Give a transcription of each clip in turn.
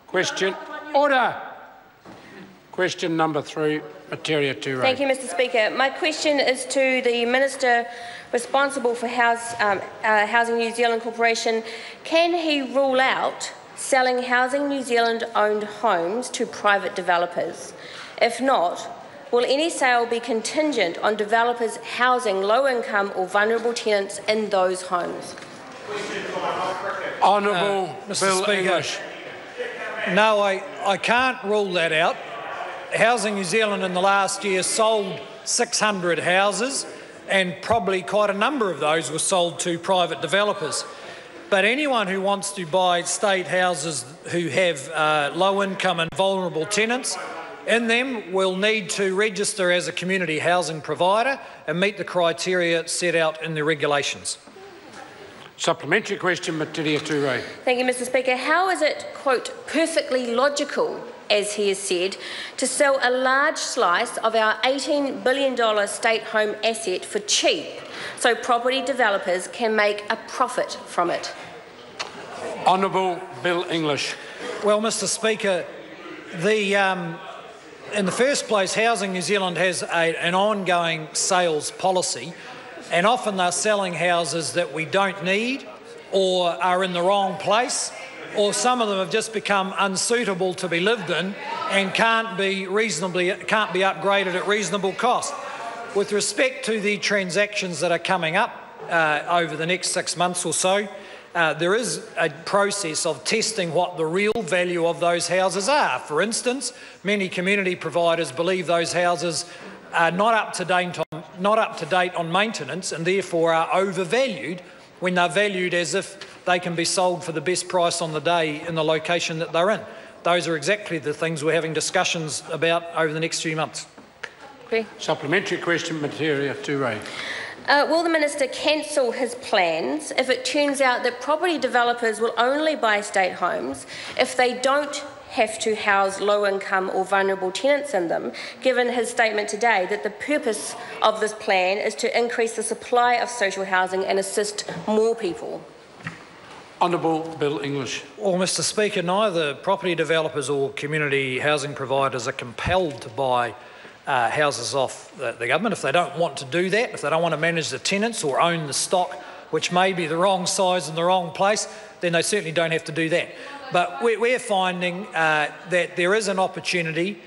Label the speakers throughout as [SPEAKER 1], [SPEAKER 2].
[SPEAKER 1] Question. Order. Question number 3, Metiria Turei.
[SPEAKER 2] Thank you, Mr Speaker. My question is to the Minister responsible for Housing New Zealand Corporation. Can he rule out selling Housing New Zealand-owned homes to private developers? If not, will any sale be contingent on developers housing low-income or vulnerable tenants in those homes?
[SPEAKER 1] Honourable
[SPEAKER 3] Mr.
[SPEAKER 1] Bill
[SPEAKER 3] Speaker,
[SPEAKER 1] English.
[SPEAKER 3] No, I can't rule that out. Housing New Zealand in the last year sold 600 houses, and probably quite a number of those were sold to private developers. But anyone who wants to buy state houses who have low income and vulnerable tenants in them will need to register as a community housing provider and meet the criteria set out in the regulations.
[SPEAKER 1] Supplementary question, Metiria Turei.
[SPEAKER 2] Thank you, Mr Speaker. How is it, quote, perfectly logical, as he has said, to sell a large slice of our $18 billion state home asset for cheap so property developers can make a profit from it?
[SPEAKER 1] Honourable Bill English.
[SPEAKER 3] Well, Mr Speaker, in the first place, Housing New Zealand has an ongoing sales policy, and often they're selling houses that we don't need or are in the wrong place, or some of them have just become unsuitable to be lived in and can't be upgraded at reasonable cost. With respect to the transactions that are coming up over the next 6 months or so, there is a process of testing what the real value of those houses are. For instance, many community providers believe those houses are not up to date on maintenance and therefore are overvalued when they're valued as if they can be sold for the best price on the day in the location that they're in. Those are exactly the things we're having discussions about over the next few months.
[SPEAKER 2] Okay.
[SPEAKER 1] Supplementary question, Metiria Turei.
[SPEAKER 2] Will the Minister cancel his plans if it turns out that property developers will only buy state homes if they don't have to house low-income or vulnerable tenants in them, given his statement today that the purpose of this plan is to increase the supply of social housing and assist more people?
[SPEAKER 1] Honourable Bill English.
[SPEAKER 3] Well, Mr Speaker, neither property developers or community housing providers are compelled to buy houses off the government. If they don't want to do that, if they don't want to manage the tenants or own the stock, which may be the wrong size in the wrong place, then they certainly don't have to do that. But we're finding that there is an opportunity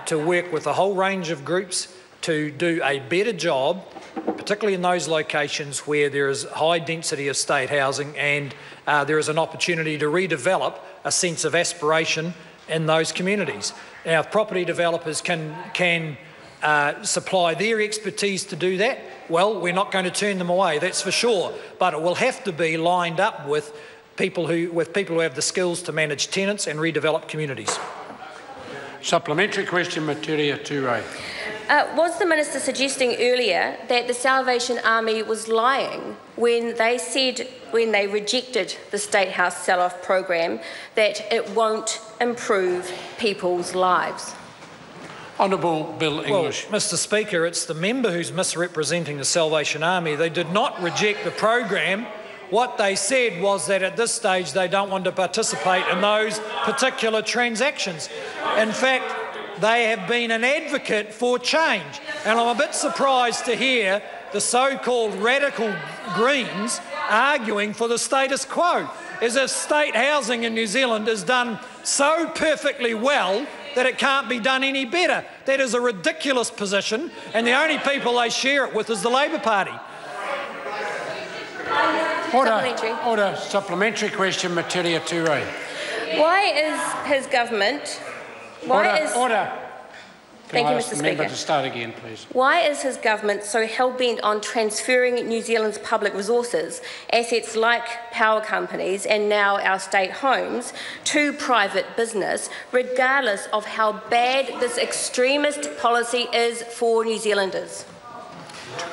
[SPEAKER 3] to work with a whole range of groups to do a better job, particularly in those locations where there is high density of state housing and there is an opportunity to redevelop a sense of aspiration in those communities. Now, if property developers can supply their expertise to do that, well, we're not going to turn them away, that's for sure. But it will have to be lined up with people who have the skills to manage tenants and redevelop communities.
[SPEAKER 1] Supplementary question, Metiria Turei.
[SPEAKER 2] Was the Minister suggesting earlier that the Salvation Army was lying when they rejected the State House sell-off program, that it won't improve people's lives?
[SPEAKER 1] Honourable Bill English.
[SPEAKER 3] Well, Mr Speaker, it's the member who's misrepresenting the Salvation Army. They did not reject the program. What they said was that at this stage they don't want to participate in those particular transactions. In fact, they have been an advocate for change, and I'm a bit surprised to hear the so-called radical Greens arguing for the status quo, as if state housing in New Zealand is done so perfectly well that it can't be done any better. That is a ridiculous position, and the only people they share it with is the Labor Party.
[SPEAKER 1] Order. Supplementary question, Metiria Turei.
[SPEAKER 2] Why is his government...
[SPEAKER 1] Order.
[SPEAKER 2] Thank you, Mr. Speaker.
[SPEAKER 1] To start again, please.
[SPEAKER 2] Why is his government so hell-bent on transferring New Zealand's public resources, assets like power companies and now our state homes, to private business, regardless of how bad this extremist policy is for New Zealanders?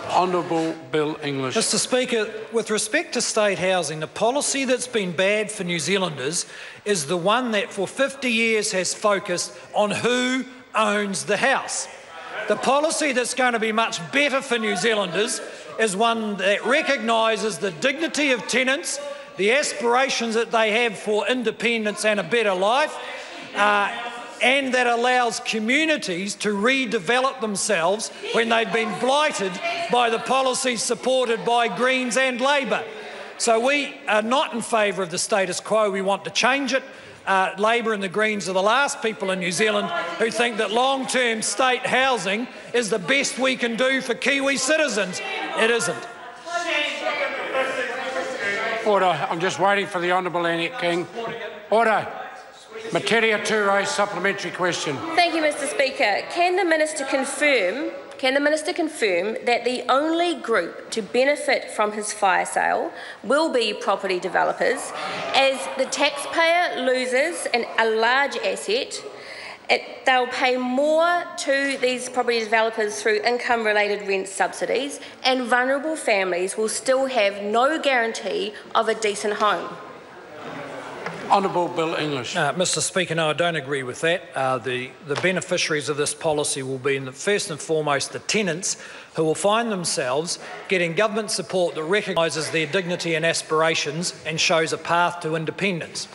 [SPEAKER 1] Honourable Bill English.
[SPEAKER 3] Mr Speaker, with respect to state housing, the policy that's been bad for New Zealanders is the one that for 50 years has focused on who owns the house. The policy that's going to be much better for New Zealanders is one that recognises the dignity of tenants, the aspirations that they have for independence and a better life, and that allows communities to redevelop themselves when they've been blighted by the policies supported by Greens and Labor. So we are not in favour of the status quo. We want to change it. Labor and the Greens are the last people in New Zealand who think that long-term state housing is the best we can do for Kiwi citizens. It isn't.
[SPEAKER 1] Order. I'm just waiting for the Honourable Annette King. Order. Metiria Turei, supplementary question.
[SPEAKER 2] Thank you, Mr. Speaker. Can the Minister confirm that the only group to benefit from his fire sale will be property developers, as the taxpayer loses a large asset? They'll pay more to these property developers through income-related rent subsidies, and vulnerable families will still have no guarantee of a decent home.
[SPEAKER 1] Honourable Bill English.
[SPEAKER 3] Mr. Speaker, no, I don't agree with that. The beneficiaries of this policy will be, first and foremost, the tenants, who will find themselves getting government support that recognises their dignity and aspirations and shows a path to independence.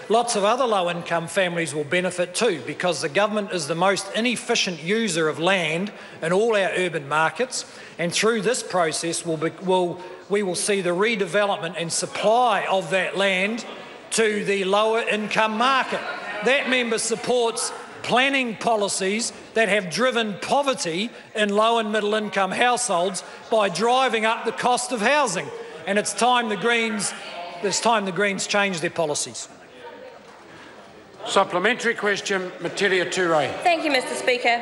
[SPEAKER 3] Lots of other low-income families will benefit too, because the government is the most inefficient user of land in all our urban markets, and through this process we will see the redevelopment and supply of that land to the lower income market. That member supports planning policies that have driven poverty in low and middle income households by driving up the cost of housing, and it's time the Greens change their policies.
[SPEAKER 1] Supplementary question, Metiria Turei.
[SPEAKER 2] Thank you, Mr. Speaker.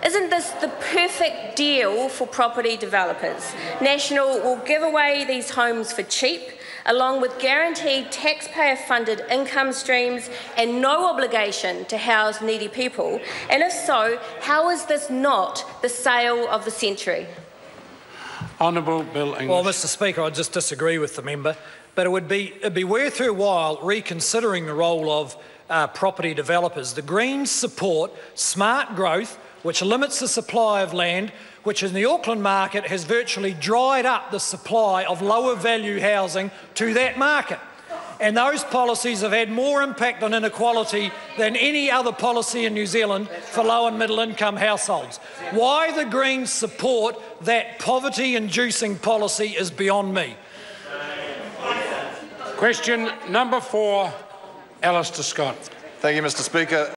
[SPEAKER 2] Isn't this the perfect deal for property developers? National will give away these homes for cheap, along with guaranteed taxpayer-funded income streams and no obligation to house needy people? And if so, how is this not the sale of the century?
[SPEAKER 1] Honourable Bill English.
[SPEAKER 3] Well, Mr. Speaker, I just disagree with the member, but it'd be worth her while reconsidering the role of property developers. The Greens support smart growth, which limits the supply of land, which in the Auckland market has virtually dried up the supply of lower value housing to that market. And those policies have had more impact on inequality than any other policy in New Zealand for low and middle income households. Why the Greens support that poverty-inducing policy is beyond me.
[SPEAKER 1] Question number 4, Alistair Scott.
[SPEAKER 4] Thank you, Mr. Speaker.